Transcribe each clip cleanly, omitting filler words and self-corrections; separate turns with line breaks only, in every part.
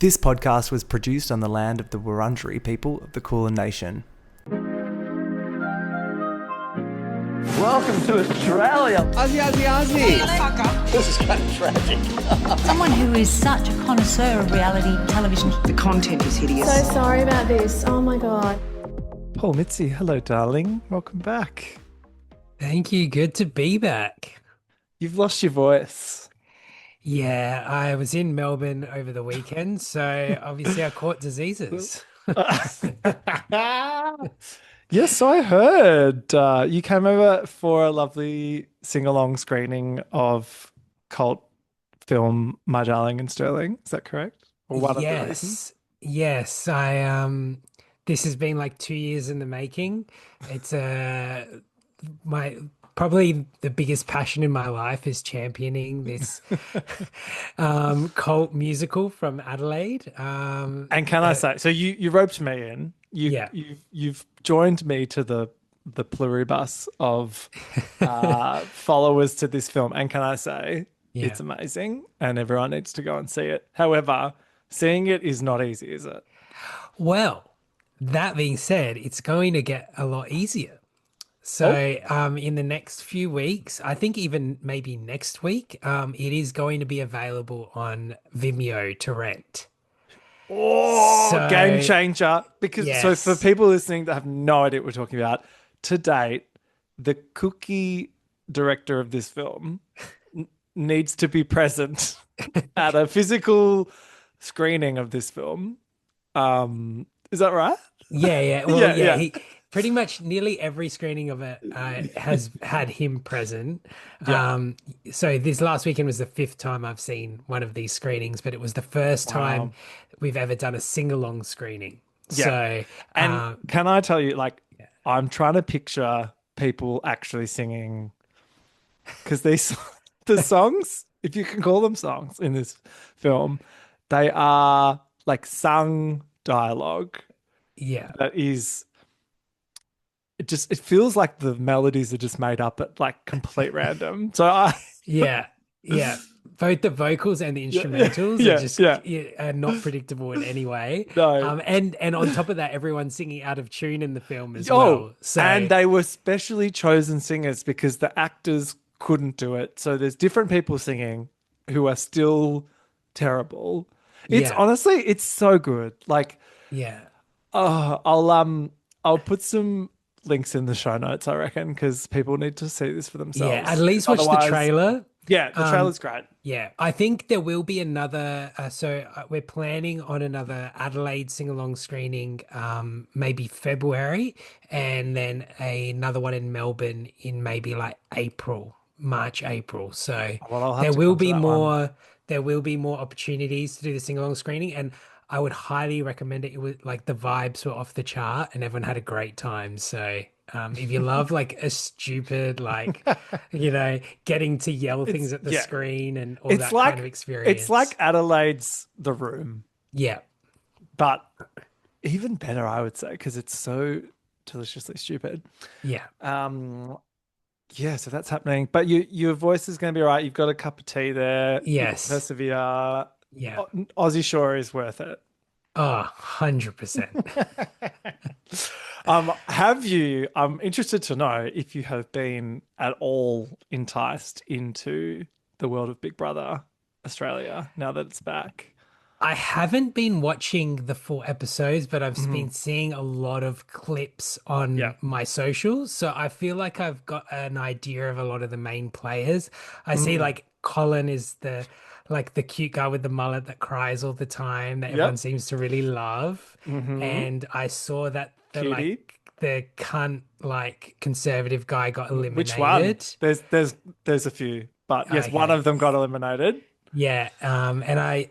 This podcast was produced on the land of the Wurundjeri people of the Kulin Nation.
Welcome to Australia.
Aussie, Aussie, Aussie.
This is kind of tragic.
Someone who is such a connoisseur of reality television.
The content is hideous.
So sorry about this. Oh my God.
Paul Mizzi, hello darling. Welcome back.
Thank you. Good to be back.
You've lost your voice.
Yeah, I was in Melbourne over the weekend, so obviously I caught diseases.
Yes, I heard. You came over for a lovely sing-along screening of cult film My Darling in Sterling. Is that correct? Or one of the reasons?
Yes. This has been like 2 years in the making. It's probably the biggest passion in my life is championing this cult musical from Adelaide.
And can I say, so you roped me in. You've joined me to the pluribus of followers to this film. And can I say, it's amazing and everyone needs to go and see it. However, seeing it is not easy, is it?
Well, that being said, it's going to get a lot easier. So in the next few weeks, I think even maybe next week, it is going to be available on Vimeo to rent.
Game changer. Because so for people listening that have no idea what we're talking about, to date, the cookie director of this film needs to be present at a physical screening of this film. Is that right?
Yeah. Well, he pretty much nearly every screening of it has had him present. So this last weekend was the 5th time I've seen one of these screenings, but it was the first time we've ever done a sing-along screening. So,
can I tell you, I'm trying to picture people actually singing, because the songs, if you can call them songs in this film, they are like sung dialogue. Yeah. That is... It feels like the melodies are just made up at like complete random. So both the vocals and the instrumentals are not predictable in any way. No.
And on top of that, everyone's singing out of tune in the film as well. So,
and they were specially chosen singers because the actors couldn't do it. So there's different people singing who are still terrible. It's honestly, it's so good. I'll put some links in the show notes, I reckon, because people need to see this for themselves.
Yeah, at least watch the trailer.
Yeah, the trailer's great.
Yeah, I think there will be another. We're planning on another Adelaide sing-along screening, maybe February, and then another one in Melbourne in maybe like March, April. So there will be more. There will be more opportunities to do the sing-along screening, and I would highly recommend it. It was like the vibes were off the chart and everyone had a great time. So if you love like a stupid, getting to yell things at the screen and all that kind of experience.
It's like Adelaide's The Room.
Yeah.
But even better, I would say, because it's so deliciously stupid.
Yeah.
So that's happening. But your voice is going to be all right. You've got a cup of tea there.
Yes.
Persevere.
Yeah.
Aussie Shore is worth it.
Oh, 100%.
I'm interested to know if you have been at all enticed into the world of Big Brother Australia now that it's back.
I haven't been watching the full episodes, but I've been seeing a lot of clips on my socials. So I feel like I've got an idea of a lot of the main players. I see like Colin is the cute guy with the mullet that cries all the time that everyone seems to really love. And I saw that the cunt conservative guy got eliminated. Which one?
There's a few, but yes, one of them got eliminated.
Yeah. And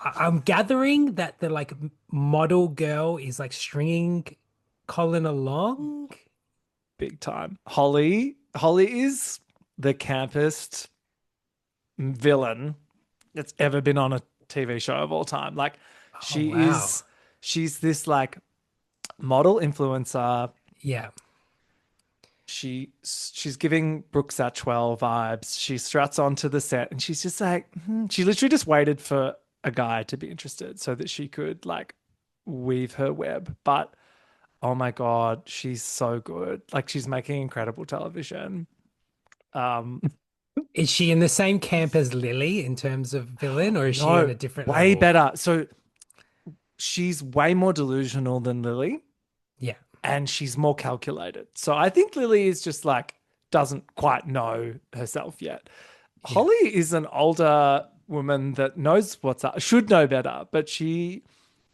I'm gathering that the model girl is stringing Colin along
big time. Holly is the campest villain that's ever been on a TV show of all time. She's this model influencer.
Yeah.
She's giving Brooke Satchwell vibes. She struts onto the set and she's just she literally just waited for a guy to be interested so that she could like weave her web. But oh my God, she's so good. Like she's making incredible television. Um,
Is she in the same camp as Lily in terms of villain, or is she on
no,
a different
way
level?
better. So she's way more delusional than Lily,
Yeah.
and she's more calculated. So I think Lily is just like doesn't quite know herself yet.
Yeah.
Holly is an older woman that knows what's up, should know better, but she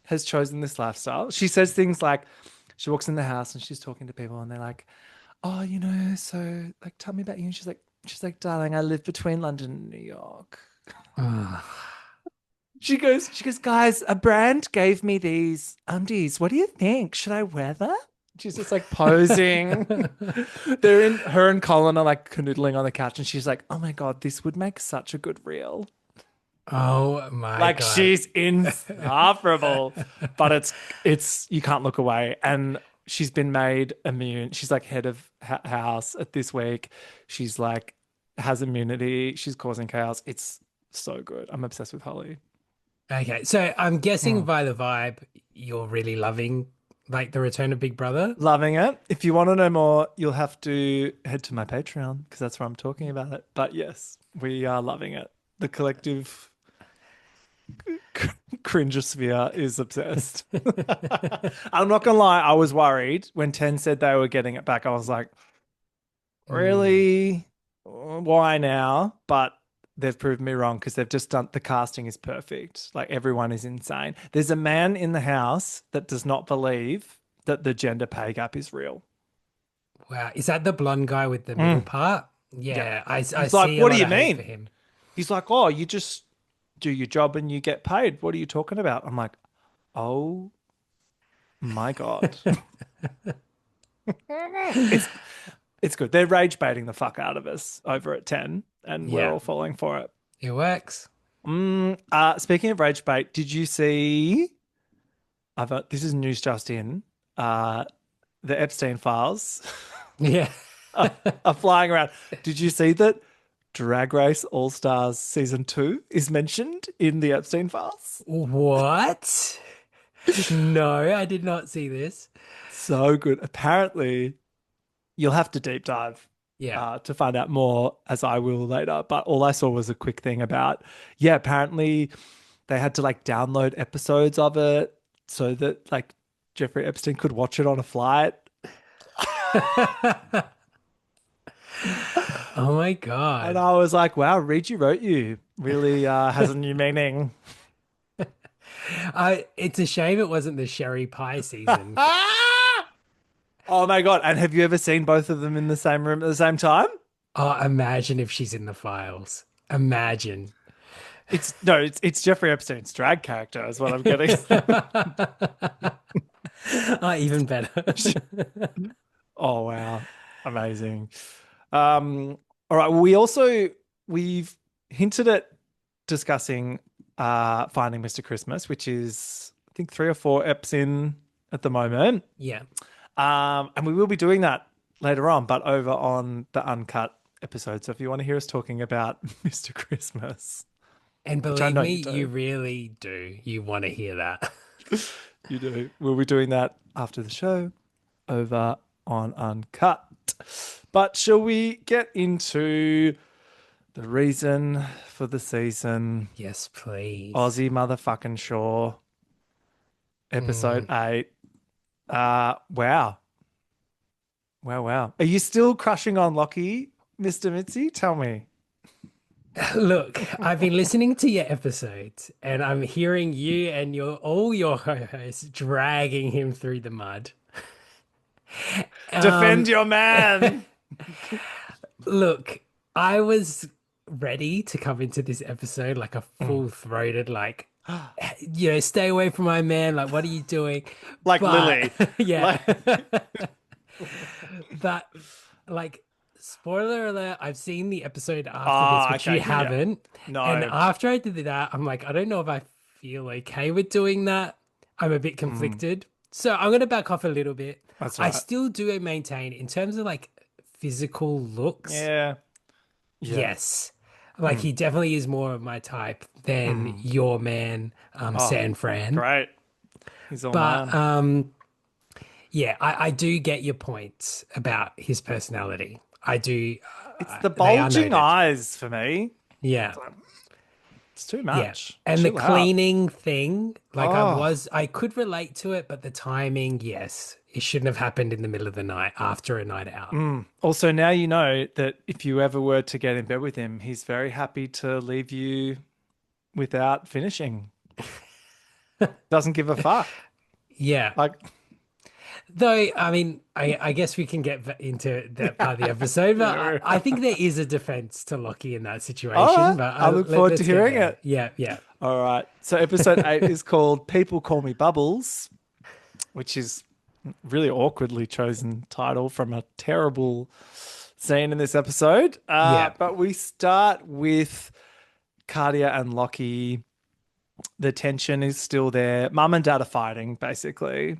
has chosen this lifestyle. She says things like she walks in the house and she's talking to people and they're like, "Oh, you know, so like tell me about you." And she's like, "Darling, I live between London and New York." She goes, "Guys, a brand gave me these undies. What do you think? Should I wear them?" She's just like posing. Her and Colin are like canoodling on the couch, and she's like, "Oh my God, this would make such a good reel."
Oh my
Like
God.
she's insufferable, but it's you can't look away. And she's been made immune. She's like head of house at this week. She's like has immunity. She's causing chaos. It's so good. I'm obsessed with Holly.
Okay, so I'm guessing
Mm.
by the vibe, you're really loving like the return of Big Brother.
Loving it. If you want to know more, you'll have to head to my Patreon because that's where I'm talking about it. But yes, we are loving it. The collective cringe-sphere is obsessed. I'm not gonna lie, I was worried when 10 said they were getting it back. I was like, really? Why now? But they've proved me wrong because they've just done the casting is perfect. Like everyone is insane. There's a man in the house that does not believe that the gender pay gap is real.
Wow, is that the blonde guy with the middle part? Yeah, I
He's like,
see a
what do
lot
you
of hate
mean?
for him.
He's like, oh, you just do your job and you get paid. What are you talking about? I'm like, oh my God. It's good. They're rage baiting the fuck out of us over at 10, and we're
Yeah.
all falling for it.
It works.
Speaking of rage bait, did you see? This is news just in. The Epstein files
Yeah.
are flying around. Did you see that Drag Race All Stars season 2 is mentioned in the Epstein files?
What? No, I did not see this.
So good. Apparently, you'll have to deep dive
Yeah.
to find out more, as I will later. But all I saw was a quick thing about, yeah, apparently they had to like download episodes of it so that like Jeffrey Epstein could watch it on a flight.
Oh my
And
God.
I was like, wow, Read You Wrote You really has a new meaning.
It's a shame it wasn't the Sherry Pie season.
Oh my God. And have you ever seen both of them in the same room at the same time?
Oh, imagine if she's in the files. Imagine.
It's Jeffrey Epstein's drag character is what I'm getting.
Oh, even better.
Oh wow. Amazing. All right. We've hinted at discussing Finding Mr. Christmas, which is I think 3 or 4 eps in at the moment.
Yeah.
And we will be doing that later on, but over on the uncut episode. So if you want to hear us talking about Mr. Christmas,
And
which I
believe
know
me,
you do.
you really do. You want to hear that.
you do. We'll be doing that after the show over on Uncut. But shall we get into the reason for the season?
Yes, please.
Aussie motherfucking Shore, episode 8. Wow. Wow. Are you still crushing on Lachie, Mr. Mizzi? Tell me.
Look, I've been listening to your episodes and I'm hearing you and all your hosts dragging him through the mud.
Defend your man.
Look, I was ready to come into this episode like a full-throated, like, stay away from my man. Like, what are you doing?
Like Lily.
Yeah. But, like, spoiler alert, I've seen the episode after this, but
okay,
you
yeah.
haven't.
No.
And after I did that, I'm like, I don't know if I feel okay with doing that. I'm a bit conflicted. So I'm going to back off a little bit.
That's
I
right.
still do maintain, in terms of like physical looks,
Yeah.
yes. Like he definitely is more of my type than your man,
Oh,
San Fran.
great. He's all
But
man.
yeah, I do get your points about his personality. I do.
It's the
They are
bulging
noted.
eyes for me.
Yeah.
It's too
Yeah.
much.
And the
Chill out.
cleaning thing, like
Oh,
I could relate to it, but the timing, yes, it shouldn't have happened in the middle of the night after a night out.
also now you know that if you ever were to get in bed with him, he's very happy to leave you without finishing. Doesn't give a fuck.
Yeah.
Like,
Though, I mean, I guess we can get into that part of the episode, but
yeah.
I think there is a defense to Lockie in that
All
situation.
right.
But
I look forward to
let's get
hearing
there.
it.
Yeah, yeah.
All right. So episode 8 is called People Call Me Bubbles, which is really awkwardly chosen title from a terrible scene in this episode.
Yeah.
But we start with Catia and Lachie. The tension is still there. Mum and Dad are fighting, basically.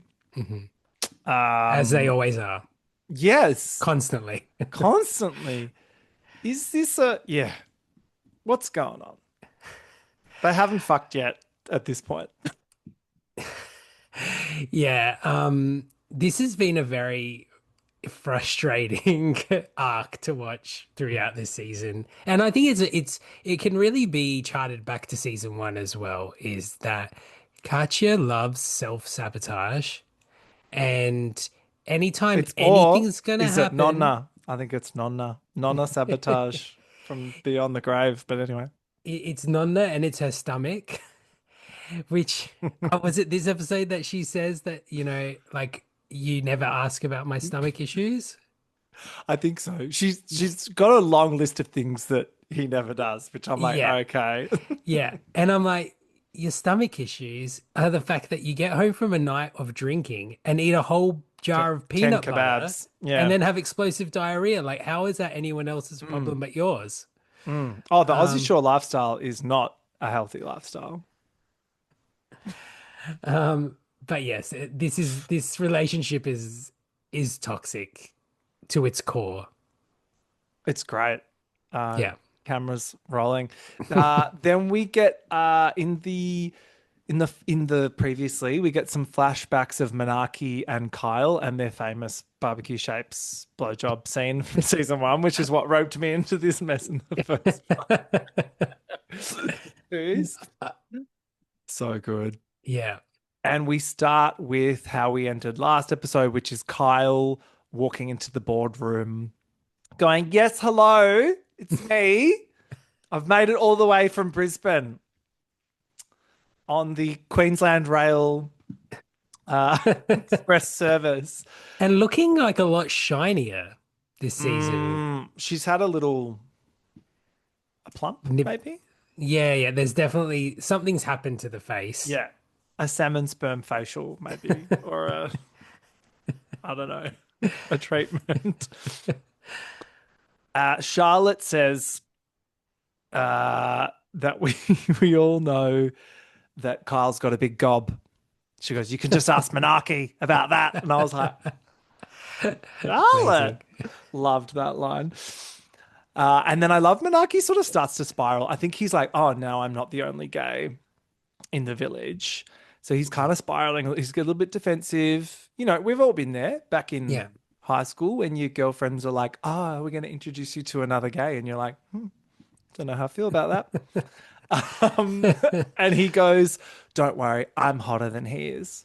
As they always are,
Yes,
constantly.
constantly. Is this a yeah? What's going on? They haven't fucked yet at this point.
Yeah. This has been a very frustrating arc to watch throughout this season. And I think it can really be charted back to season 1 as well, is that Katya loves self-sabotage, and anytime
It's or
anything's gonna
is it
happen,
Nonna? I think it's Nonna. Nonna sabotage from beyond the grave. But anyway,
it's Nonna and it's her stomach, which was it this episode that she says that, like you never ask about my stomach issues?
I think so. She's got a long list of things that he never does, which I'm like,
Yeah.
okay.
Yeah. And I'm like, your stomach issues are the fact that you get home from a night of drinking and eat a whole jar of
10
peanut butter
kebabs. Yeah.
and then have explosive diarrhea. Like, how is that anyone else's problem but yours?
Oh, the Aussie Shore lifestyle is not a healthy lifestyle.
But yes, this relationship is toxic to its core.
It's great.
Yeah.
Cameras rolling. Then we get in the previously we get some flashbacks of Manaaki and Kyle and their famous barbecue shapes blowjob scene from season 1, which is what roped me into this mess in the first place. So good.
Yeah.
And we start with how we entered last episode, which is Kyle walking into the boardroom going, "Yes, hello, it's me. I've made it all the way from Brisbane on the Queensland Rail Express service."
And looking like a lot shinier this season.
She's had a plump, maybe?
Yeah. There's definitely something's happened to the face.
Yeah. A salmon sperm facial, maybe, or I don't know, a treatment. Charlotte says that we all know that Kyle's got a big gob. She goes, "You can just ask Manaaki about that." And I was like, Charlotte. Loved that line. And then I love Manaaki sort of starts to spiral. I think he's like, "Oh, now I'm not the only gay in the village." So he's kind of spiraling. He's a little bit defensive. We've all been there back in high school when your girlfriends are like, "Oh, we're going to introduce you to another gay." And you're like, don't know how I feel about that. And he goes, "Don't worry, I'm hotter than he is."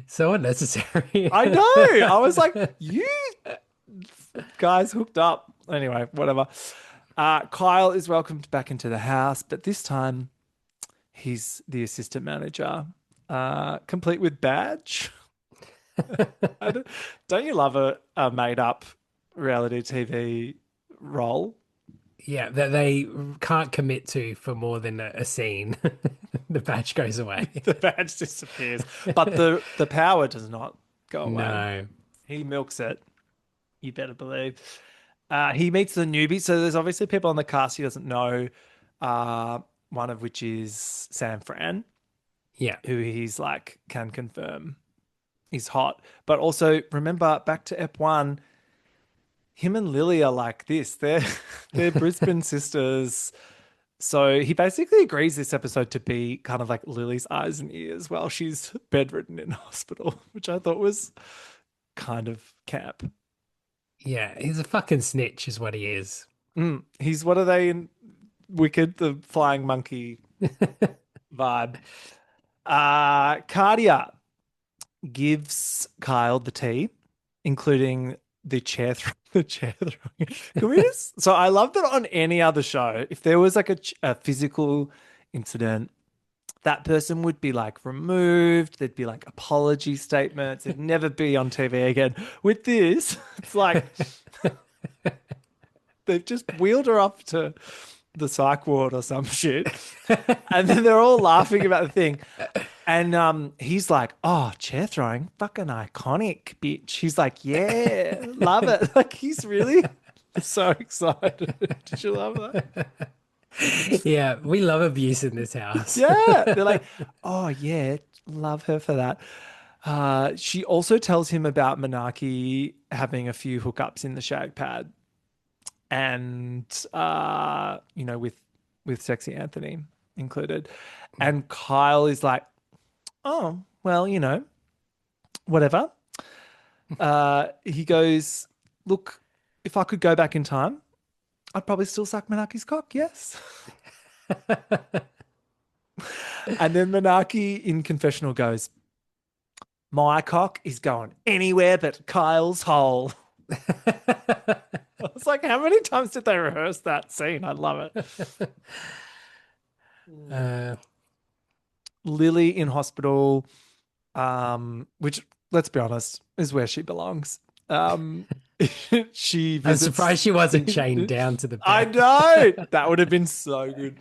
So unnecessary.
I know. I was like, you guys hooked up. Anyway, whatever. Kyle is welcomed back into the house, but this time he's the assistant manager, complete with badge. Don't you love a made-up reality TV role?
Yeah, that they can't commit to for more than a scene. The badge goes away.
The badge disappears, but the power does not go away.
No.
He milks it. You better believe. He meets the newbie. So there's obviously people on the cast he doesn't know, one of which is San Fran,
Yeah.
who he's like, can confirm he's hot. But also remember back to Ep1, him and Lily are like this. They're Brisbane sisters. So he basically agrees this episode to be kind of like Lily's eyes and ears while she's bedridden in hospital, which I thought was kind of camp.
Yeah, he's a fucking snitch, is what he is.
He's, what are they in Wicked, the flying monkey vibe. Catia gives Kyle the tea, including the chair throwing. Can we just? So I love that on any other show, if there was like a physical incident, that person would be like removed. There'd be like apology statements. It'd never be on TV again. With this, it's like they've just wheeled her up to the psych ward or some shit, and then they're all laughing about the thing. And he's like, "Oh, chair throwing, fucking iconic, bitch." He's like, "Yeah, love it." Like he's really so excited. Did you love that?
Yeah, we love abuse in this house.
Yeah, they're like, "Oh yeah, love her for that." She also tells him about Manaaki having a few hookups in the shag pad, and with Sexy Anthony included. And Kyle is like, "Oh, well, whatever." He goes, "Look, if I could go back in time, I'd probably still suck Manaaki's cock, yes." And then Manaaki in confessional goes, "My cock is going anywhere but Kyle's hole." I was like, how many times did they rehearse that scene? I love it. Lily in hospital, which, let's be honest, is where she belongs. She visits...
I'm surprised she wasn't chained down to the bed.
I know. That would have been so good.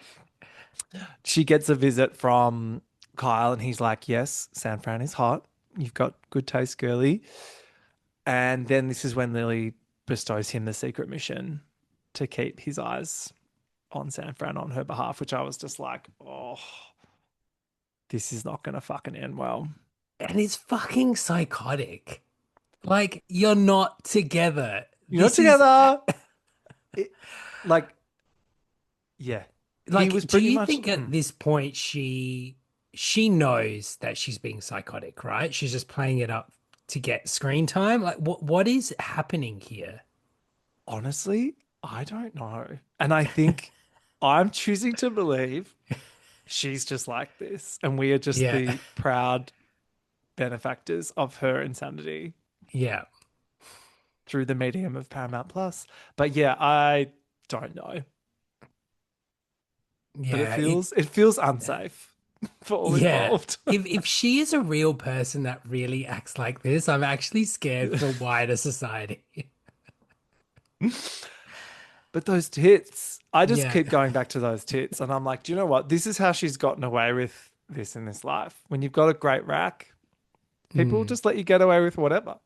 She gets a visit from Kyle and he's like, "Yes, San Fran is hot. You've got good taste, girly." And then this is when Lily bestows him the secret mission to keep his eyes on San Fran on her behalf, which I was just like, oh, this is not going to fucking end well.
And it's fucking psychotic. Like, you're not together.
You're not together. Yeah.
Like,
was
do you
much...
think at this point she knows that she's being psychotic, right? She's just playing it up to get screen time? Like, what is happening here?
Honestly, I don't know. And I think I'm choosing to believe she's just like this. And we are just the proud benefactors of her insanity.
Yeah.
Through the medium of Paramount Plus. But yeah, I don't know.
Yeah.
But it feels unsafe for all involved.
If she is a real person that really acts like this, I'm actually scared for wider society.
But those tits, I just keep going back to those tits. And I'm like, do you know what? This is how she's gotten away with this in this life. When you've got a great rack, people will just let you get away with whatever.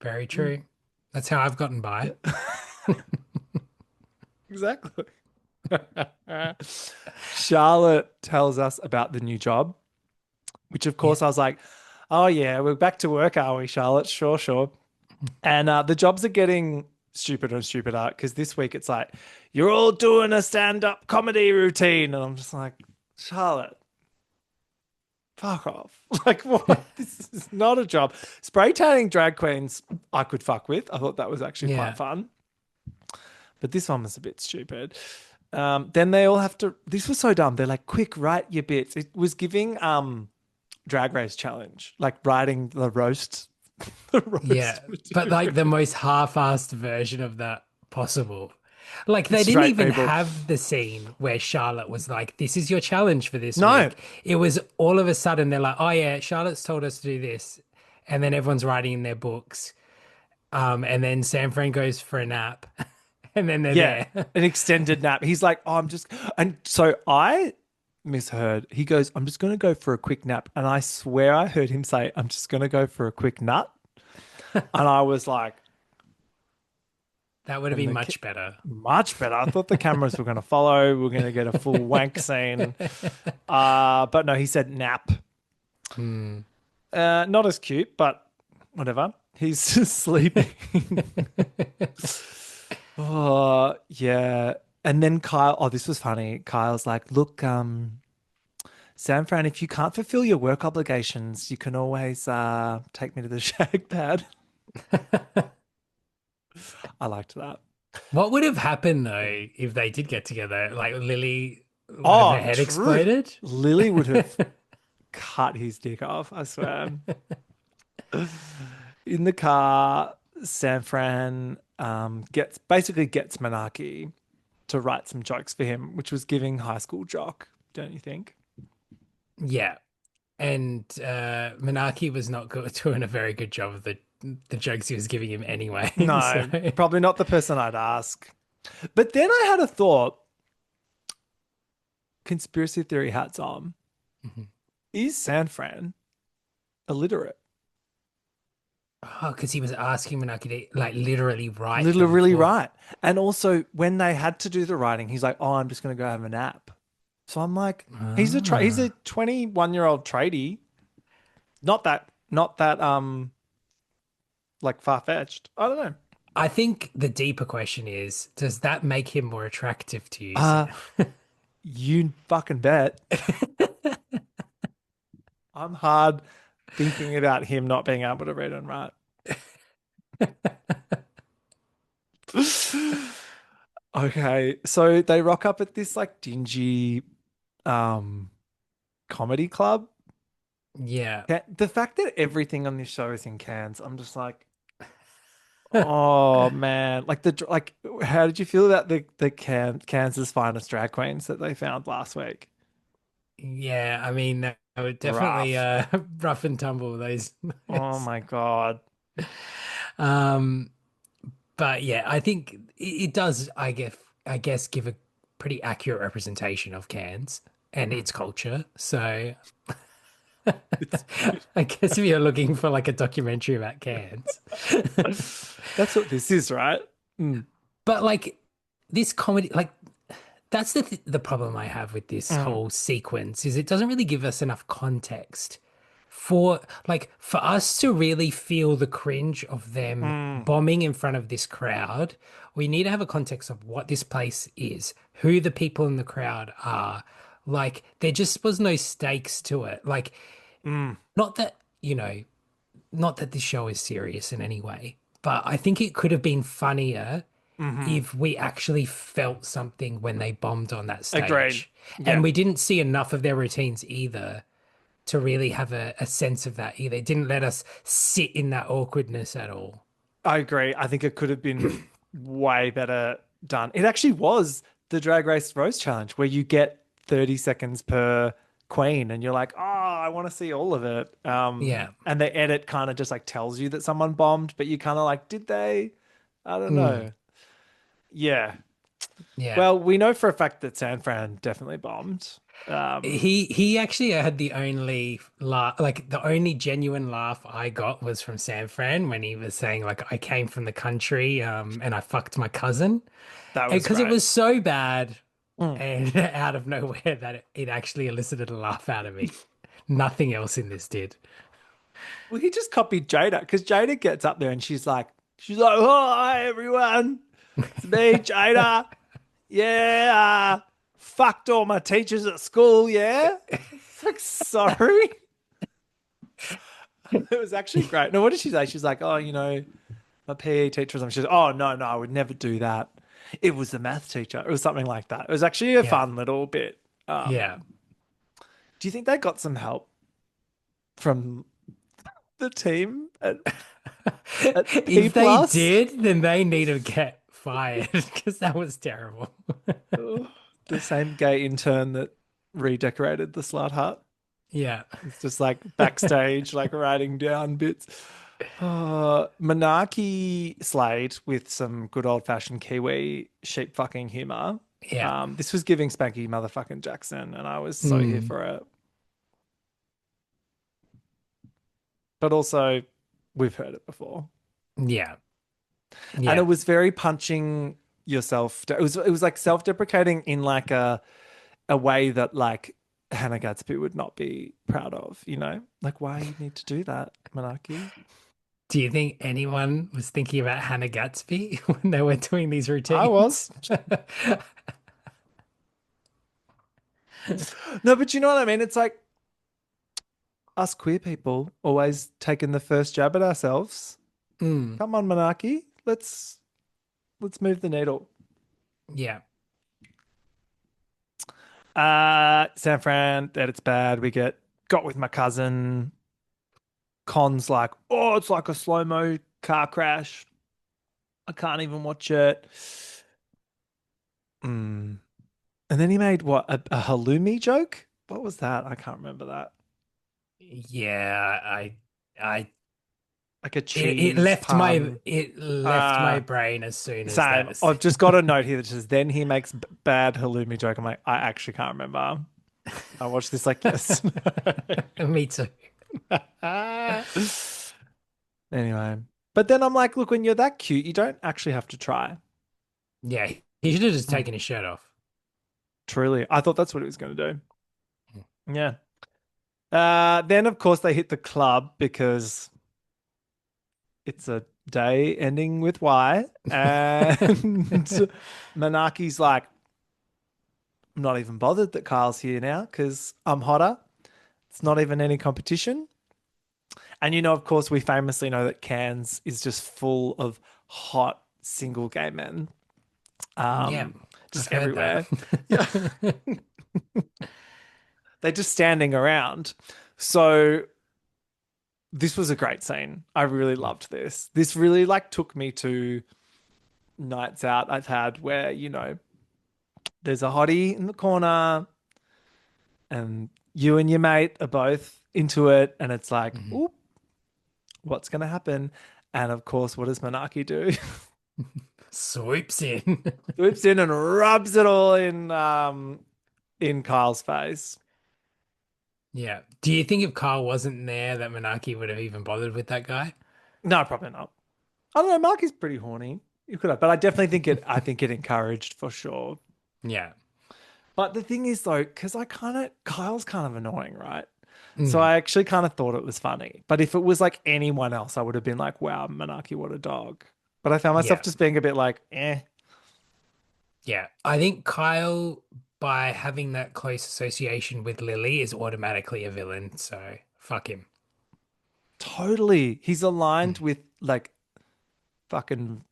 Very true. That's how I've gotten by.
Exactly. Charlotte tells us about the new job, which of course I was like, oh yeah, we're back to work, are we, Charlotte? Sure. And the jobs are getting stupider and stupider because this week it's like, you're all doing a stand-up comedy routine. And I'm just like, Charlotte, fuck off. Like, what? This is not a job. Spray tanning drag queens, I could fuck with. I thought that was actually quite fun. But this one was a bit stupid. Then they all have to, this was so dumb. They're like, quick, write your bits. It was giving Drag Race Challenge, like writing the roast.
Yeah, but like the most half-assed version of that possible. Like they didn't even have the scene where Charlotte was like, this is your challenge for this week. It was all of a sudden they're like, oh yeah, Charlotte's told us to do this. And then everyone's writing in their books. And then San Fran goes for a nap. And then they're there.
An extended nap. He's like, oh, and so I misheard. He goes, I'm just going to go for a quick nap. And I swear I heard him say, I'm just going to go for a quick nut. And I was like,
that would have been much better.
Much better. I thought the cameras were going to follow. We're going to get a full wank scene. But no, he said nap. Not as cute, but whatever. He's just sleeping. Oh, yeah. And then Kyle, oh, this was funny. Kyle's like, look, San Fran, if you can't fulfill your work obligations, you can always take me to the shag pad. I liked that.
What would have happened though if they did get together? Like Lily would have her
Oh,
head
true.
exploded.
Lily would have cut his dick off, I swear. In the car, San Fran gets Manaaki to write some jokes for him, which was giving high school jock, don't you think?
Yeah. And Manaaki was not doing a very good job of the jokes he was giving him anyway.
No,
So,
probably not the person I'd ask. But then I had a thought, conspiracy theory hats on.
Mhm.
Is San Fran illiterate?
oh, because he was asking Manaaki to like literally write them
Literally
for-
right. And also when they had to do the writing, he's like, "Oh, I'm just going to go have a nap." So I'm like, he's a 21-year-old tradie. Not that like far-fetched. I don't know.
I think the deeper question is, does that make him more attractive to you?
You fucking bet. I'm hard thinking about him not being able to read and write. Okay, so they rock up at this like dingy comedy club.
Yeah.
The fact that everything on this show is in Cairns, I'm just like, oh man. How did you feel about the Kansas finest drag queens that they found last week?
Yeah, I mean, they were definitely rough and tumble those.
Oh my God.
Um, but yeah, I think it does, I guess, give a pretty accurate representation of Cairns and its culture. So I guess if you're looking for like a documentary about Cairns,
That's what this is, right? Mm.
but like this comedy, like that's the problem I have with this whole sequence is it doesn't really give us enough context for us to really feel the cringe of them bombing in front of this crowd. We need to have a context of what this place is, who the people in the crowd are. Like there just was no stakes to it. Like not that, not that this show is serious in any way, but I think it could have been funnier if we actually felt something when they bombed on that stage.
Agreed. Yeah.
And we didn't see enough of their routines either to really have a sense of that either. It didn't let us sit in that awkwardness at all.
I agree. I think it could have been way better done. It actually was the Drag Race Roast Challenge where you get 30 seconds per queen and you're like, oh, I want to see all of it.
Yeah.
And the edit kind of just like tells you that someone bombed, but you kind of like, did they? I don't know. Yeah.
Yeah.
Well, we know for a fact that San Fran definitely bombed.
He actually had the only laugh, like the only genuine laugh I got was from San Fran when he was saying like I came from the country and I fucked my cousin.
That was
Because it
great.
was so bad and out of nowhere that it actually elicited a laugh out of me. Nothing else in this did.
Well, he just copied Jada because Jada gets up there and she's like, oh, hi everyone. It's me, Jada. Yeah. Fucked all my teachers at school, yeah. It's like, sorry. It was actually great. No, what did she say? She's like, oh, my PE teacher was on. She's like, oh, no, I would never do that. It was the math teacher. It was something like that. It was actually a fun little bit.
Yeah.
Do you think they got some help from the team at
If
P+?
they did, then they need to get fired because that was terrible.
The same gay intern that redecorated the slut hut.
Yeah.
It's just like backstage, like writing down bits. Manaaki slayed with some good old fashioned Kiwi sheep fucking humor.
Yeah.
This was giving Spanky motherfucking Jackson, and I was so here for it. But also, we've heard it before.
Yeah.
And it was very punching yourself. It was like self-deprecating in like a way that like Hannah Gadsby would not be proud of, Like why you need to do that, Manaaki?
Do you think anyone was thinking about Hannah Gatsby when they were doing these
I was.
routines?
No, but you know what I mean? It's like us queer people always taking the first jab at ourselves.
Mm,
Come on, Manaaki. Let's move the needle.
yeah.
San Fran, that it's bad. We get got with my cousin. Con's like, oh, it's like a slow-mo car crash. I can't even watch it. Mm. And then he made what, a halloumi joke? What was that? I can't remember that.
Yeah, I
Like a
it
cheese
left my
pun.
it left my
Uh,
brain as soon as
Same.
that.
I've just got a note here that says, then he makes bad halloumi joke. I'm like, I actually can't remember. I watched this like yes.
Me too.
Anyway. But then I'm like, look, when you're that cute, you don't actually have to try.
Yeah, he should have just
Mm.
taken his shirt off.
Truly. I thought that's what he was going to do. Yeah. Then of course they hit the club because it's a day ending with Y. And Manaaki's like, I'm not even bothered that Kyle's here now because I'm hotter. It's not even any competition. And you know, of course, we famously know that Cairns is just full of hot single gay men.
Yeah,
Just
I've heard
everywhere.
that.
Yeah. They're just standing around. So this was a great scene. I really loved this. This really like took me to nights out I've had where, you know, there's a hottie in the corner and you and your mate are both into it and it's like,
Mhm.
oop, what's going to happen? And of course, what does Manaaki do?
Swoops in.
Whips in and rubs it all in Kyle's face.
Yeah. Do you think if Carl wasn't there, that Manaaki would have even bothered with that guy?
No, probably not. I don't know. Mark is pretty horny. You could have, but I definitely think it. I think it encouraged for sure.
Yeah.
But the thing is, though, because Kyle's kind of annoying, right? So
Mm.
I actually kind of thought it was funny. But if it was like anyone else, I would have been like, "Wow, Manaaki, what a dog." But I found myself
Yeah.
just being a bit like, "Eh."
Yeah. I think Kyle, by having that close association with Lily, is automatically a villain. So fuck him.
Totally, he's aligned
Mm.
with like fucking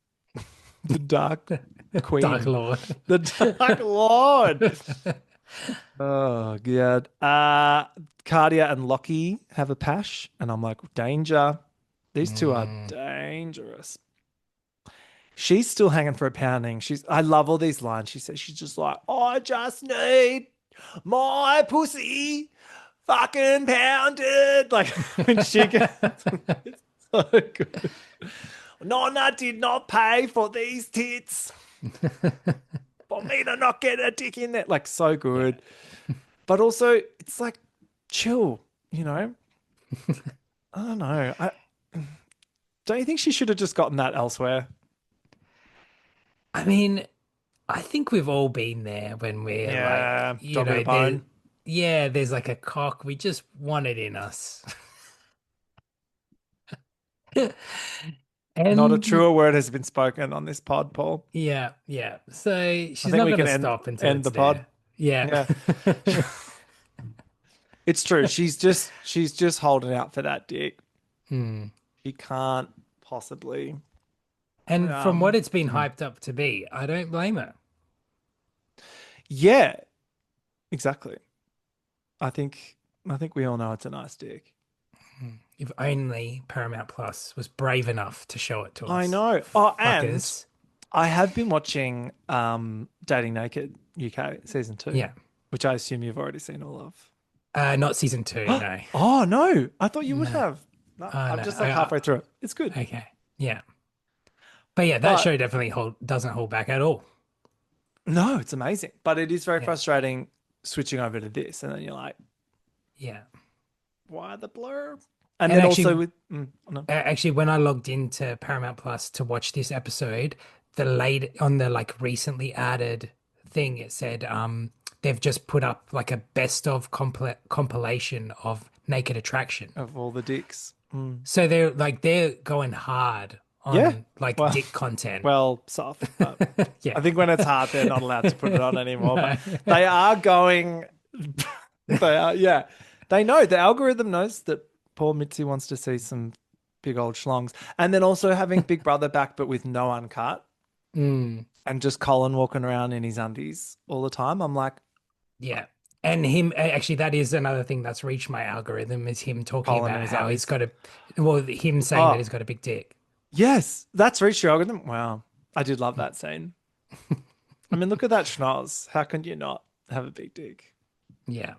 the Dark
Dark
Queen,
Lord.
the Dark Lord. Oh god. Catia and Lachie have a pash, and I'm like, danger. These two are
Mm.
dangerous. She's still hanging for a pounding. I love all these lines. She says she's just like, I just need my pussy fucking pounded. Like when she gets it's so good. Nonna did not pay for these tits for me to not get a dick in there. Like so
Yeah.
good. But also it's like chill, you know? I don't know. Don't you think she should have just gotten that elsewhere?
I mean, I think we've all been there when we're like,
Yeah, drop me a bone.
there's like a cock. We just want it in us.
Not a
And
truer word has been spoken on this pod, Paul.
yeah, yeah. So
I
she's
think
not
we
going
can
to
end
stop until
end
it's
the pod.
there. Yeah.
Yeah. It's true. She's just holding out for that dick.
Hmm.
She can't possibly.
And from what it's been
Mm.
hyped up to be, I don't blame her.
Yeah, exactly. I think I think we all know it's a nice dick.
If only Paramount Plus was brave enough to show it to
I
us.
know. Oh, and
Fuckers.
I have been watching Dating Naked UK season 2,
Yeah.
which I assume you've already seen all of.
Not season 2, no.
Oh no, I thought you would
No.
have. No,
Oh,
I'm
no.
just like halfway through it. It's good.
Okay. Yeah. But yeah, that
But
show definitely doesn't hold back at all.
no, it's amazing. But it is very
Yeah.
frustrating switching over to this. And then you're like,
Yeah.
why the blur? And
And
then
actually,
also with, no.
actually, when I logged into Paramount Plus to watch this episode, the late on the like recently added thing, it said they've just put up like a best of compilation of Naked Attraction.
Of all the dicks.
So they're going hard
Yeah.
on like
Well,
dick content.
well, soft. But
Yeah.
I think when it's hard, they're not allowed to put it on anymore.
No.
But they are going. They are, yeah. They know the algorithm knows that poor Mitzi wants to see some big old schlongs, and then also having Big Brother back, but with no uncut,
Mm,
and just Colin walking around in his undies all the time. I'm like,
yeah. And him actually that is another thing that's reached my algorithm is him talking
Colin in
about
his
how he's
undies.
got him saying
Oh,
that he's got a big dick.
yes, that's reached your algorithm. Wow, I did love that scene. I mean, look at that schnoz. How can you not have a big dick?
Yeah.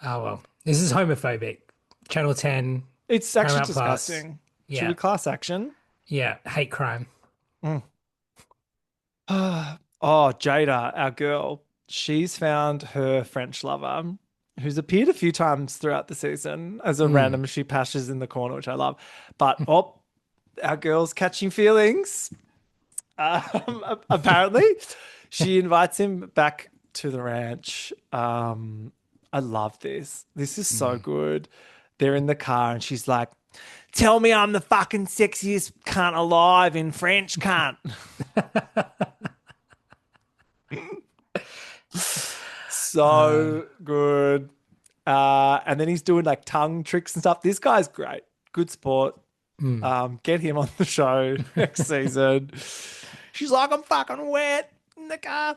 Oh well. This is homophobic. Channel 10,
It's actually
Paramount Plus.
disgusting. Should
Yeah.
we class action?
Yeah. Hate crime.
Oh, Jada, our girl, she's found her French lover who's appeared a few times throughout the season as a random she pashes in the corner, which I love. But our girl's catching feelings. Apparently, she invites him back to the ranch. I love this. This is so good. They're in the car and she's like, "Tell me I'm the fucking sexiest cunt alive in French, cunt." So good. And then he's doing like tongue tricks and stuff. This guy's great. Good sport. Get him on the show next season. She's like, "I'm fucking wet in the car."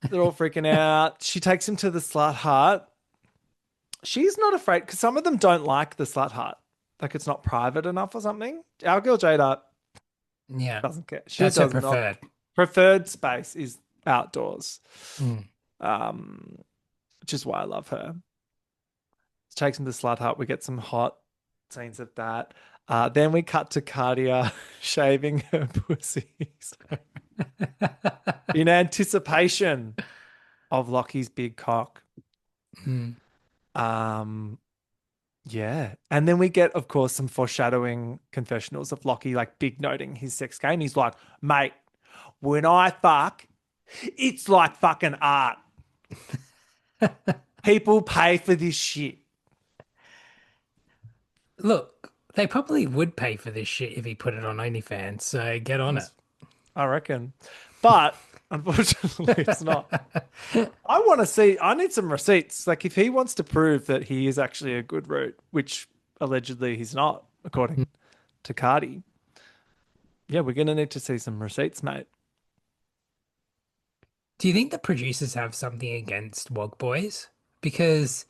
They're all freaking out. She takes him to the slut hut. She's not afraid because some of them don't like the slut hut. Like it's not private enough or something. Our girl Jada
Yeah.
doesn't care. She
That's her
does not.
preferred.
Preferred space is outdoors,
Mm.
which is why I love her. She takes him to the slut hut. We get some hot scenes of that. Then we cut to Catia shaving her pussy in anticipation of Lachie's big cock.
Mm.
Yeah. And then we get, of course, some foreshadowing confessionals of Lachie like big noting his sex game. He's like, "Mate, when I fuck, it's like fucking art. People pay for this shit."
Look, they probably would pay for this shit if he put it on OnlyFans, so get on it.
I reckon. But unfortunately, it's not. I need some receipts. Like if he wants to prove that he is actually a good root, which allegedly he's not, according to Cardi. Yeah, we're going to need to see some receipts, mate.
Do you think the producers have something against Wog Boys? Because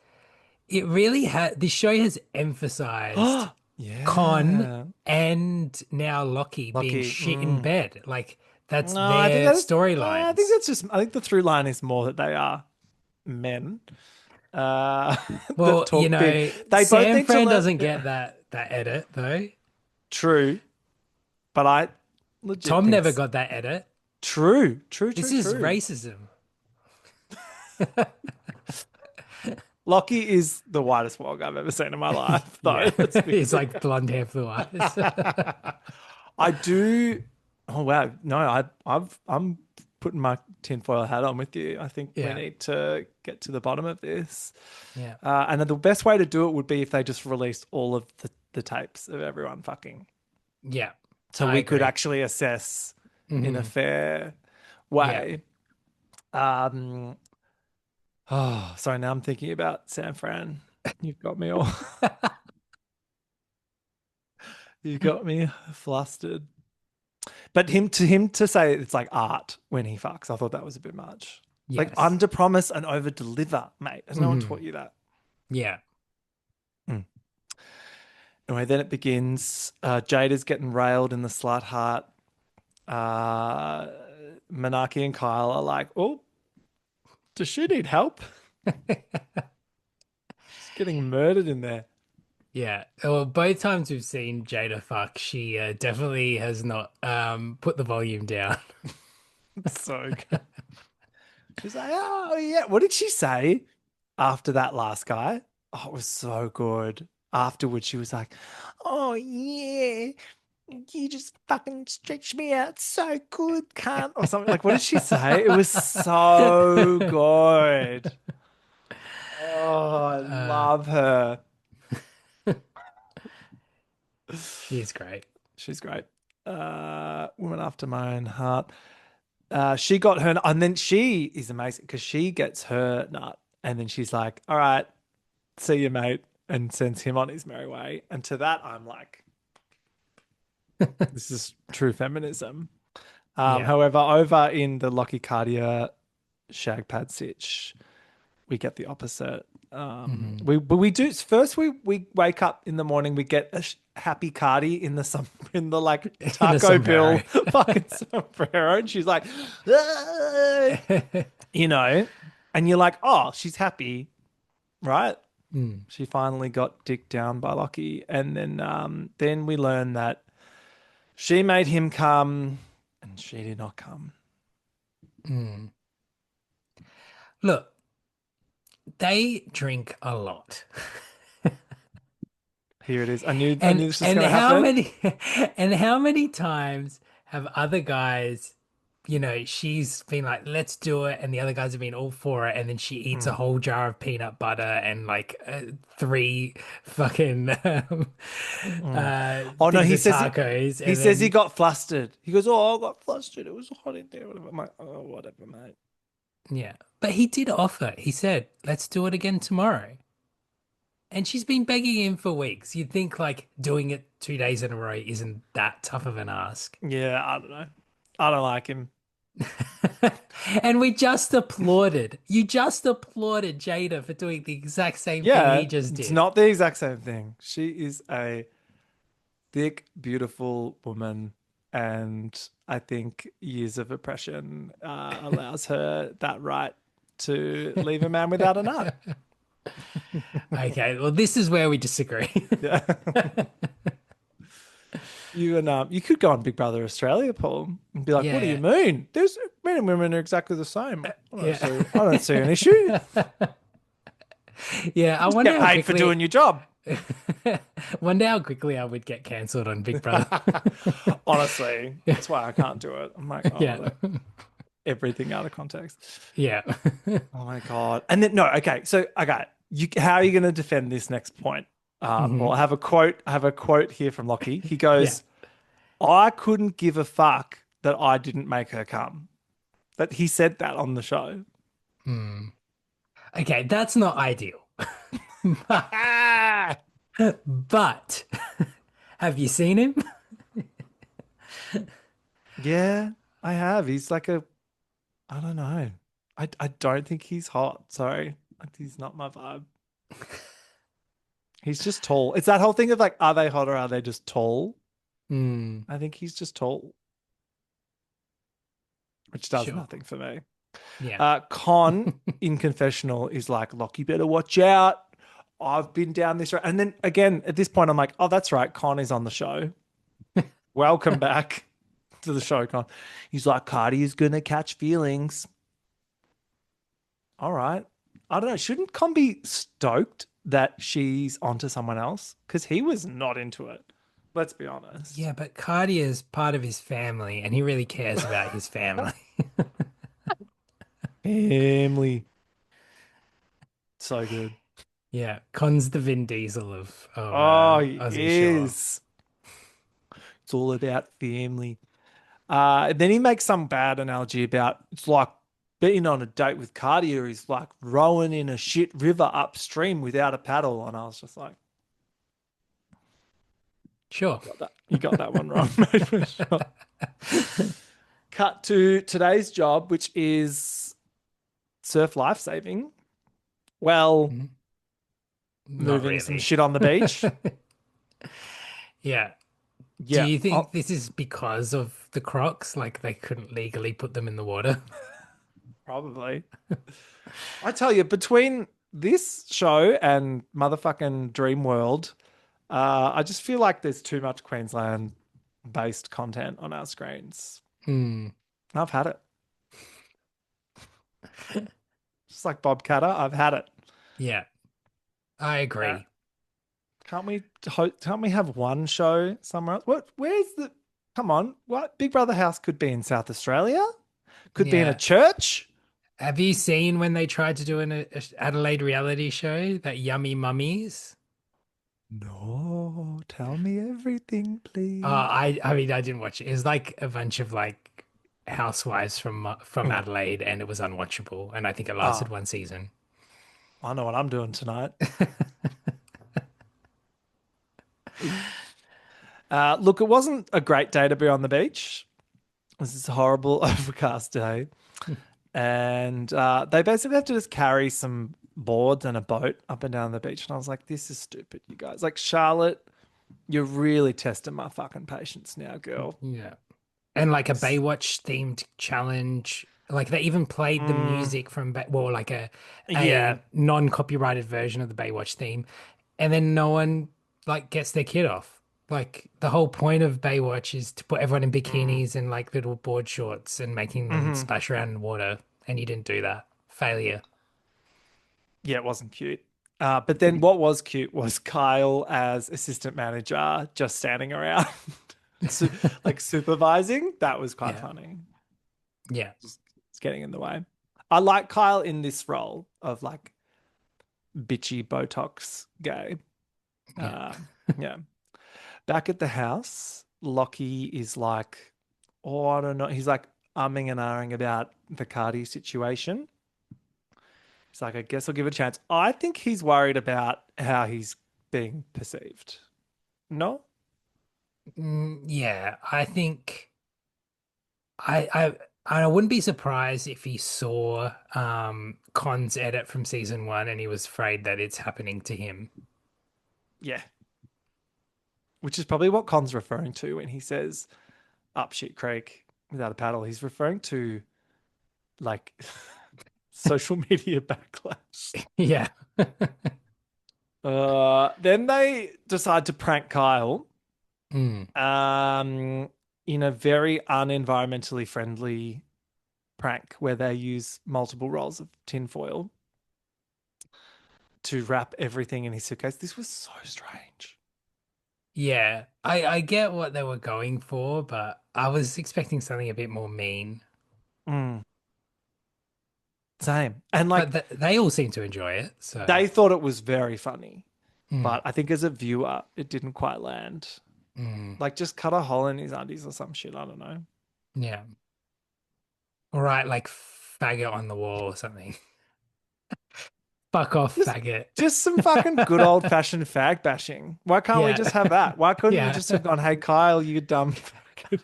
it really this show has emphasized
Yeah.
Con and now Lachie being
Lachie,
shit in bed. Like that's
No, I think
their
that's
storylines.
I think the through line is more that they are men. That
Well,
talk
you know,
big. They both
San
need to
Fran
learn-
doesn't get that edit though.
True. But I legit
Tom
think
never
it's-
got that edit.
True.
This is racism.
Lachie is the whitest wog I've ever seen in my life, though. Let's be
He's like blonde hair blue eyes.
I do. Oh wow, no, I'm putting my tinfoil hat on with you. I think we
Yeah.
need to get to the bottom of this.
Yeah.
And the best way to do it would be if they just released all of the tapes of everyone fucking,
Yeah.
so
I
we could
agree.
actually assess in a fair way. Oh, sorry. Now I'm thinking about San Fran. You've got me all. You got me flustered. But him to say it's like art when he fucks, I thought that was a bit much. Like
Yes.
under promise and over deliver, mate. Has no one taught you that?
Yeah.
Anyway, then it begins. Jada's getting railed in the slut hut. Manaaki and Kyle are like, "Oh, does she need help?" She's getting murdered in there.
Yeah. Well, both times we've seen Jada fuck, she definitely has not put the volume down.
So good. She's like, "Oh yeah." What did she say after that last guy? Oh, it was so good. Afterwards, she was like, "Oh yeah, you just fucking stretched me out so good, cunt," or something. Like, what did she say? It was so good. Oh, I love her.
She's great.
She's great. Woman after my own heart. She got her, and then she is amazing because she gets her nut, and then she's like, "All right, see you, mate," and sends him on his merry way. And to that, I'm like, this is true feminism.
Yeah.
However, over in the Lachie Catia shag pad sitch, we get the opposite. We do first. We wake up in the morning. We get a happy Cardi in the like Taco Bill fucking sombrero, and she's like, "Ah," and you're like, oh, she's happy, right? She finally got dicked down by Lachie, and then we learn that she made him come, and she did not come.
Look, they drink a lot.
Here it is. I knew this was going to happen.
And how many times have other guys, she's been like, let's do it, and the other guys have been all for it, and then she eats a whole jar of peanut butter and like 3 fucking
Oh no, he says
tacos.
He says he got flustered. He goes, "Oh, I got flustered. It was hot in there." Whatever. I'm like, "Oh, whatever, mate."
Yeah, but he did offer. He said, "Let's do it again tomorrow." And she's been begging him for weeks. You'd think like doing it 2 days in a row isn't that tough of an ask.
Yeah, I don't know. I don't like him.
And we just applauded. You just applauded Jada for doing the exact same thing he just did.
It's not the exact same thing. She is a thick, beautiful woman, and I think years of oppression allows her that right to leave a man without a nut.
Okay, well, this is where we disagree.
Yeah. You could go on Big Brother Australia, Paul, and be like, "What do you mean? There's men and women are exactly the same. I don't see an issue."
Yeah, I wonder
get paid for doing your job.
Wonder how quickly I would get cancelled on Big Brother.
Honestly, that's why I can't do it. I'm like, like, everything out of context.
Yeah.
Oh my god. And then how are you going to defend this next point? Well, I have a quote here from Lachie. He goes, "I couldn't give a fuck that I didn't make her come." That he said that on the show.
Okay, that's not ideal. But have you seen him?
Yeah, I have. He's like I don't know. I don't think he's hot. Sorry. He's not my vibe. He's just tall. It's that whole thing of like, are they hot or are they just tall? I think he's just tall. Which does nothing for me.
Yeah.
Con in confessional is like, Lachie, better watch out. I've been down this road. And then again, at this point, I'm like, oh, that's right. Con is on the show. Welcome back to the show, Con. He's like, Cardi is going to catch feelings. All right. I don't know. Shouldn't Con be stoked that she's onto someone else? Because he was not into it. Let's be honest.
Yeah, but Cardi is part of his family and he really cares about his family.
Family. So good.
Yeah. Con's the Vin Diesel of
he
Aussie
is. Shore. It's all about family. Then he makes some bad analogy about it's like being on a date with Cardi, or he's like rowing in a shit river upstream without a paddle. And I was just like,
sure.
You got that one wrong, mate, for sure. Cut to today's job, which is surf lifesaving. Well, moving some shit on the beach.
Yeah. Do you think this is because of the Crocs? Like they couldn't legally put them in the water?
Probably. I tell you, between this show and motherfucking Dream World, I just feel like there's too much Queensland-based content on our screens. I've had it. Just like Bob Catter, I've had it.
Yeah, I agree.
Can't we have one show somewhere else? Where's the? Come on, what Big Brother House could be in South Australia? Could be in a church.
Have you seen when they tried to do an Adelaide reality show, that Yummy Mummies?
No, tell me everything, please.
I mean, I didn't watch it. It was like a bunch of like housewives from
Mm.
Adelaide, and it was unwatchable. And I think it lasted
Ah,
one season.
I know what I'm doing tonight. Look, it wasn't a great day to be on the beach. This is a horrible overcast day. And they basically have to just carry some boards and a boat up and down the beach. And I was like, this is stupid, you guys. Like, Charlotte, you're really testing my fucking patience now, girl.
Yeah. And like a Baywatch themed challenge. Like they even played the
Mm,
music from well, like
yeah.
a non-copyrighted version of the Baywatch theme, and then no one like gets their kid off. Like the whole point of Baywatch is to put everyone in
Mm,
bikinis and like little board shorts and making them
mhm.
splash around in water, and you didn't do that. Failure.
Yeah, it wasn't cute. But then what was cute was Kyle as assistant manager just standing around, su like supervising. That was quite
Yeah.
funny.
Yeah.
It's getting in the way. I like Kyle in this role of like bitchy Botox gay.
Yeah.
Yeah. Back at the house, Lockie is like, oh, I don't know. He's like umming and ahhing about the Cardi situation. He's like, I guess I'll give it a chance. I think he's worried about how he's being perceived. No?
Yeah. I think I wouldn't be surprised if he saw Con's edit from season one and he was afraid that it's happening to him.
Yeah. Which is probably what Con's referring to when he says up shit creek without a paddle. He's referring to like social media backlash.
Yeah.
Then they decide to prank Kyle
Mm.
in a very unenvironmentally friendly prank where they use multiple rolls of tinfoil to wrap everything in his suitcase. This was so strange.
Yeah. I get what they were going for, but I was expecting something a bit more mean.
Mm, same. And like
But they all seem to enjoy it, so
they thought it was very funny,
mm,
but I think as a viewer, it didn't quite land.
mm,
Like just cut a hole in his undies or some shit. I don't know.
yeah. All right, like faggot on the wall or something. Fuck off,
Just
faggot.
just some fucking good old fashioned fag bashing. Why can't we
Yeah.
just have that? Why couldn't you
Yeah.
just have gone, hey Kyle, you dumb faggot?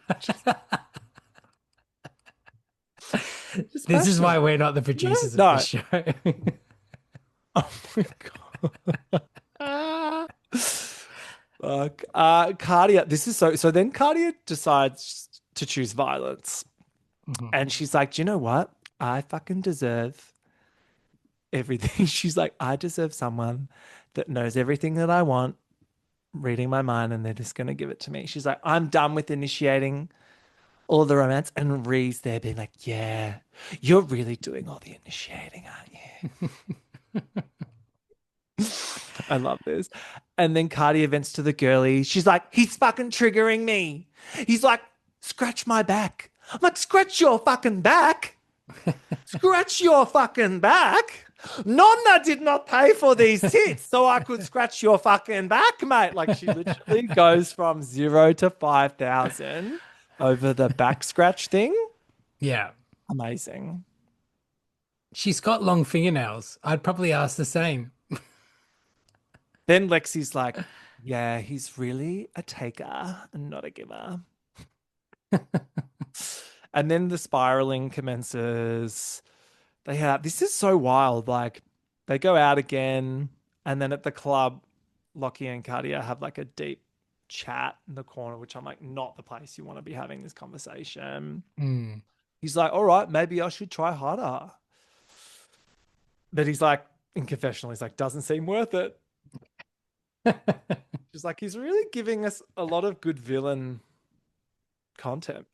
Just
This
bash
is why
him.
we're not the
No,
producers of this
no.
show.
Oh my God. Catia, this is so then Catia decides to choose violence.
Mhm.
And she's like, do you know what? I fucking deserve everything. She's like, I deserve someone that knows everything that I want, reading my mind, and they're just gonna give it to me. She's like, I'm done with initiating all the romance. And Ree's there being like, yeah, you're really doing all the initiating, aren't you? I love this. And then Cardi events to the girlie. She's like, he's fucking triggering me. He's like, scratch my back. I'm like, scratch your fucking back. Scratch your fucking back. Nonna did not pay for these tits, so I could scratch your fucking back, mate. Like she literally goes from 0 to 5,000 over the back scratch thing.
Yeah.
Amazing.
She's got long fingernails. I'd probably ask the same.
Then Lexi's like, yeah, he's really a taker and not a giver. And then the spiraling commences. They have this is so wild. Like they go out again, and then at the club, Lockie and Catia have like a deep chat in the corner, which I'm like, not the place you want to be having this conversation.
Mm.
He's like, all right, maybe I should try harder. But he's like, in confessional, he's like, doesn't seem worth it. She's like, he's really giving us a lot of good villain content.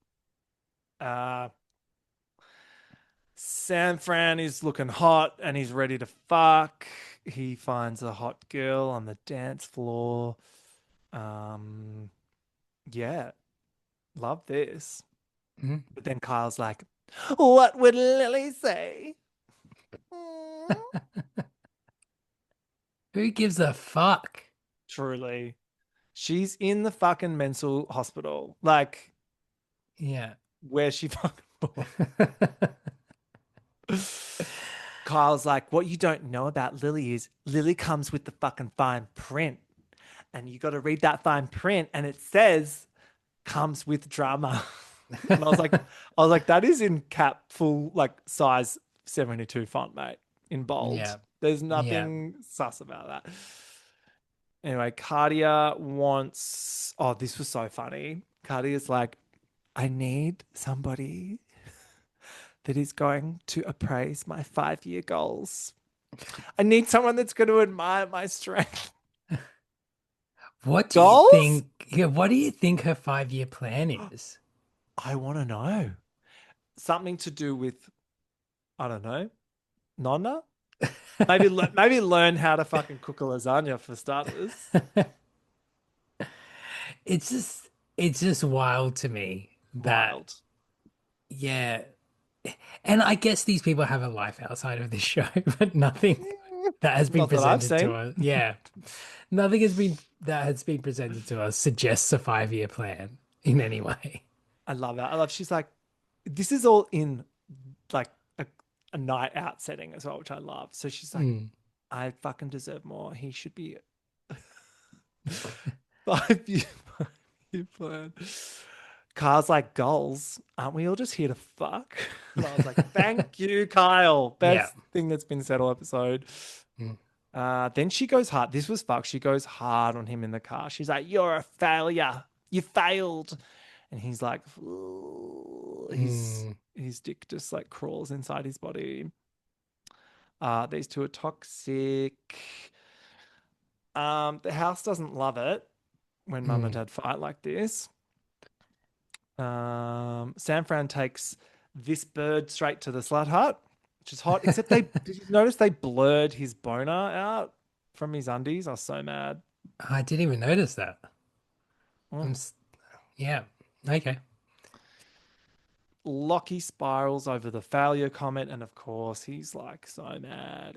San Fran is looking hot and he's ready to fuck. He finds a hot girl on the dance floor. Yeah, love this.
Mhm.
But then Kyle's like, what would Lily say? Mm.
Who gives a fuck?
Truly. She's in the fucking mental hospital. Like,
Yeah.
where she fucking born. Kyle's like, what you don't know about Lily is Lily comes with the fucking fine print. And you got to read that fine print. And it says comes with drama. And I was like, that is in cap full, like size 72 font, mate, in bold.
Yeah.
There's
Yeah.
nothing sus about that. Anyway, Catia wants, oh, this was so funny. Catia's like, I need somebody that is going to appraise my 5-year goals. I need someone that's going to admire my strength.
What do
Goals?
you think? Yeah, what do you think her 5-year plan is?
I want to know. Something to do with, I don't know, Nonna? Maybe learn how to fucking cook a lasagna for starters.
It's just wild to me that,
Wild.
yeah. And I guess these people have a life outside of this show, but nothing that has been
Not that I've
presented to
seen.
us. Yeah. Nothing has been presented to us suggests a 5-year plan in any way.
I love that. I love she's like, this is all in like a night out setting as well, which I love. So she's like, I fucking deserve more. He should be 5-year plan. Car's like, goals, aren't we all just here to fuck? And I was like, thank you, Kyle. Best thing that's been said all episode. Then she goes hard. This was fuck. She goes hard on him in the car. She's like, you're a failure. You failed. And he's like, his dick just like crawls inside his body. These two are toxic. The house doesn't love it when mum and dad fight like this. San Fran takes this bird straight to the slut hut, which is hot. Except did you notice they blurred his boner out from his undies? I was so mad.
I didn't even notice that. Yeah. Okay.
Lachie spirals over the failure comment, and of course he's like so mad.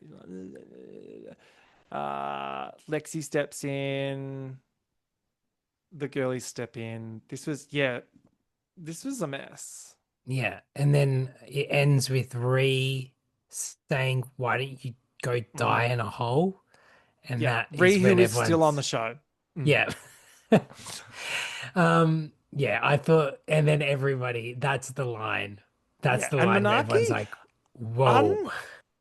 Lexi steps in. The girlies step in. This was a mess.
Yeah. And then it ends with Ree saying, why don't you go die in a hole? And that is
Ree,
when
who is still
everyone's-
on the show.
Yeah. Yeah, I thought, and then everybody, that's the line. That's the
And
line where everyone's
Manaaki,
like, whoa.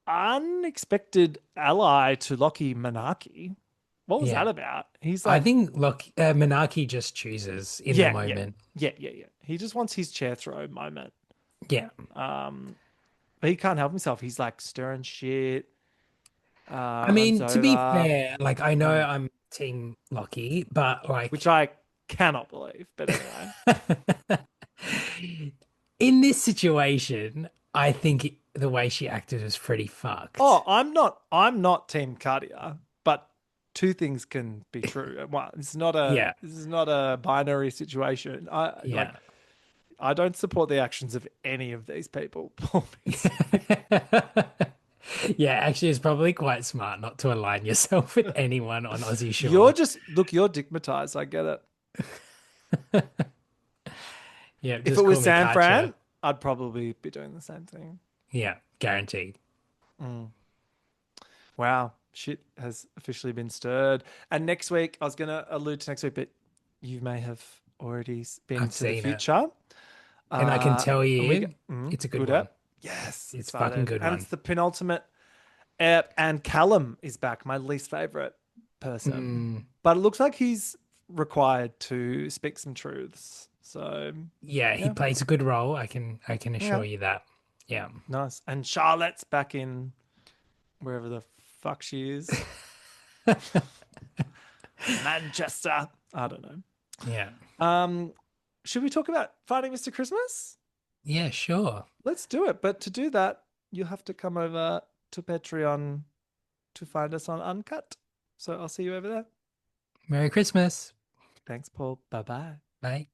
Unexpected ally to Lachie, Manaaki. What was that about? He's like,
I think, look, Manaaki just chooses in the moment.
Yeah. He just wants his chair throw moment.
Yeah.
But he can't help himself. He's like stirring shit.
I mean,
runs
to be
over,
fair, like, I know I'm Team Lachie, but like,
which I cannot believe. But anyway,
in this situation, I think the way she acted was pretty fucked.
oh, I'm not Team Catia, but two things can be true. One, this is not a binary situation. I don't support the actions of any of these people.
Yeah, actually, it's probably quite smart not to align yourself with anyone on Aussie Shore.
You're digmatized. I get it.
Yeah,
If it was San Fran, I'd probably be doing the same thing.
Yeah, guaranteed.
Wow, shit has officially been stirred. And next week, I was going to allude to next week, but you may have already been
I've
to the
seen
future.
And I can tell you,
Mhm.
it's a good one.
Yes,
It's
excited.
fucking good
and
one.
it's the penultimate. And Callum is back, my least favorite person. But it looks like he's required to speak some truths. So
Yeah, he plays a good role. I can assure you that. Yeah.
nice. And Charlotte's back in wherever the fuck she is. Manchester. I don't know.
Yeah.
Should we talk about Finding Mr. Christmas?
Yeah, sure.
Let's do it. But to do that, you'll have to come over to Patreon to find us on Uncut. So I'll see you over there.
Merry Christmas.
Thanks, Paul. Bye-bye.
Bye.